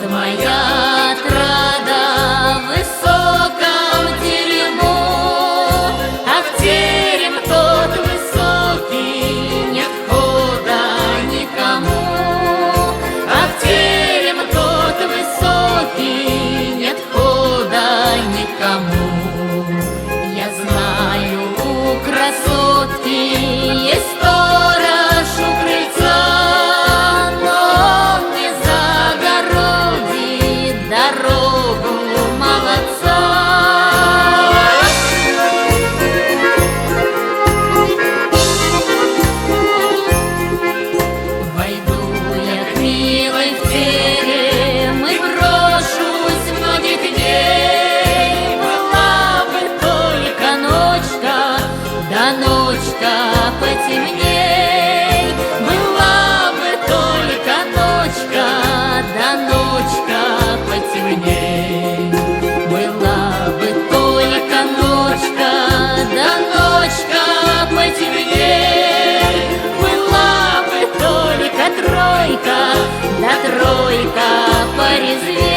моя отрада в высоком терему, а в терем тот высокий нет хода никому, а в терем тот высокий нет хода никому. Я знаю, у красотки есть сторож у крыльца, но он не загородит дорогу молодца. Войду я к милой в терем и брошусь многих дней. Была бы только ночка, да ночка потемней. Была бы только ночка, да ночка потемней. Была бы только ночка, да ночка потемней. Была бы только тройка, да тройка порезвей.